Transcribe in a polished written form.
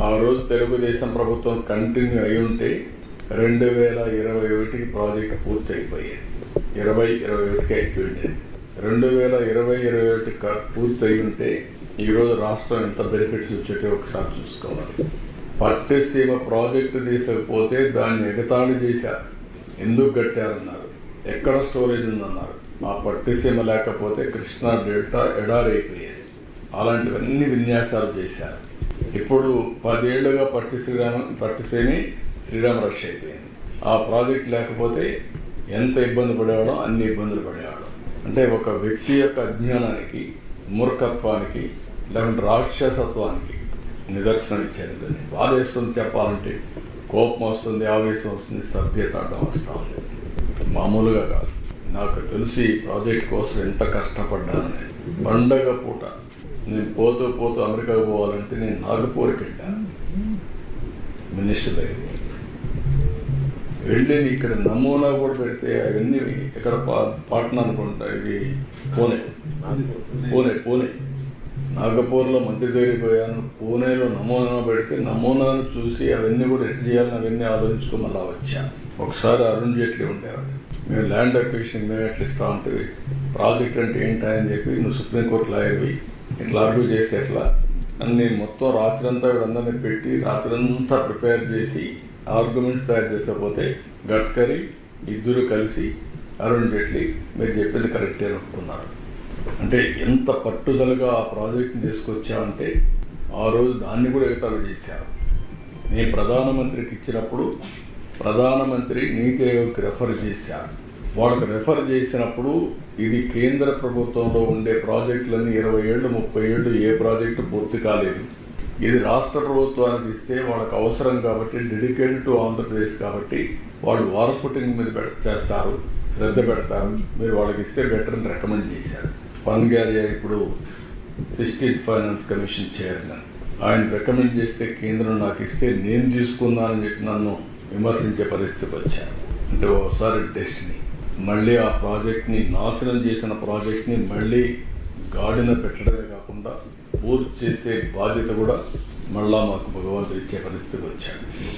ఆ రోజు తెలుగుదేశం ప్రభుత్వం కంటిన్యూ అయి ఉంటే 2021కి ప్రాజెక్టు పూర్తి అయిపోయేది. 2021కి అయిపోయింది. 2020-21 పూర్తి అయి ఉంటే ఈరోజు రాష్ట్రం ఎంత బెనిఫిట్స్ వచ్చేటో ఒకసారి చూసుకోవాలి. పట్టిసీమ ప్రాజెక్టు తీసుకపోతే దాన్ని ఎగతాళి చేశారు. ఎందుకు కట్టారన్నారు, ఎక్కడ స్టోరేజ్ ఉందన్నారు. ఆ పట్టిసీమ లేకపోతే కృష్ణా డెల్టా ఎడారైపోయేది. అలాంటివన్నీ విన్యాసాలు చేశారు. ఇప్పుడు 10 ఏళ్లుగా పట్టిసీమి శ్రీరామ రక్ష అయిపోయింది. ఆ ప్రాజెక్ట్ లేకపోతే ఎంత ఇబ్బంది పడేవాడో అన్ని ఇబ్బందులు పడేవాడు. అంటే ఒక వ్యక్తి యొక్క అజ్ఞానానికి, మూర్ఖత్వానికి, లేకుంటే రాక్షసత్వానికి నిదర్శనం ఇచ్చారు. దాన్ని బాధేస్తుంది చెప్పాలంటే, కోపం వస్తుంది, ఆవేశం వస్తుంది, సభ్యత అడ్డం వస్తూ ఉంది. మామూలుగా కాదు. నాకు తెలిసి ఈ ప్రాజెక్ట్ కోసం ఎంత కష్టపడ్డానని. పండగ పూట నేను పోతూ అమెరికాకు పోవాలంటే నేను నాగపూర్కి వెళ్ళాను. మినిస్టర్ దగ్గరికి వెళ్ళి ఇక్కడ నమూనా కూడా పెడితే అవన్నీ ఇక్కడ పాట్నా అనుకుంటా, ఇది పూణే నాగపూర్లో మంత్రి దగ్గరికి పోయాను. పూణేలో నమూనా పెడితే నమూనాను చూసి అవన్నీ కూడా ఎట్లా చేయాలని అవన్నీ ఆలోచించుకుని అలా వచ్చాను. ఒకసారి అరుణ్ జైట్లీ ఉండేవాడు. మేము ల్యాండ్ అక్విజిషన్ మేము ఎట్లా ఇస్తా ఉంటే, ప్రాజెక్ట్ అంటే ఏంటా అని చెప్పి, నువ్వు సుప్రీంకోర్టు లాయర్వి, ఇట్లా ఆర్గ్యూ చేసి ఎట్లా అన్ని మొత్తం రాత్రంతా వీళ్ళందరినీ పెట్టి రాత్రంతా ప్రిపేర్ చేసి ఆర్గ్యుమెంట్స్ తయారు చేసకపోతే గడ్కరీ ఇద్దరు కలిసి అరుణ్ జైట్లీ మీరు చెప్పింది కరెక్టే ఒప్పుకున్నారు. అంటే ఎంత పట్టుదలగా ఆ ప్రాజెక్ట్ని తీసుకొచ్చామంటే ఆ రోజు దాన్ని కూడా ఎగతాళి చేశారు. నేను ప్రధానమంత్రికి ఇచ్చినప్పుడు ప్రధానమంత్రి నీతి ఆయోగ్కి రెఫర్ చేశారు. వాళ్ళకి రెఫర్ చేసినప్పుడు ఇది కేంద్ర ప్రభుత్వంలో ఉండే ప్రాజెక్టులన్నీ 20 ఏళ్ళు 30 ఏళ్ళు ఏ ప్రాజెక్టు పూర్తి కాలేదు. ఇది రాష్ట్ర ప్రభుత్వానికి ఇస్తే వాళ్ళకి అవసరం కాబట్టి, డెడికేటెడ్ టు ఆంధ్రప్రదేశ్ కాబట్టి వాళ్ళు వార్ ఫుటింగ్ మీద చేస్తారు, శ్రద్ధ పెడతారు, మీరు వాళ్ళకి ఇస్తే బెటర్ అని రికమెండ్ చేశారు. పన్గారియా ఇప్పుడు 16th ఫైనాన్స్ కమిషన్ చైర్మన్, ఆయన రికమెండ్ చేస్తే కేంద్రం నాకు ఇస్తే నేను తీసుకున్నానని చెప్పి నన్ను విమర్శించే పరిస్థితికి వచ్చారు. అంటే ఒకసారి డెస్టినీ మళ్ళీ ఆ ప్రాజెక్ట్ని నాశనం చేసిన ప్రాజెక్ట్ని మళ్ళీ గాడిన పెట్టడమే కాకుండా పూర్తి చేసే బాధ్యత కూడా మళ్ళా మాకు భగవంతుడు ఇచ్చే పరిస్థితికి వచ్చాడు.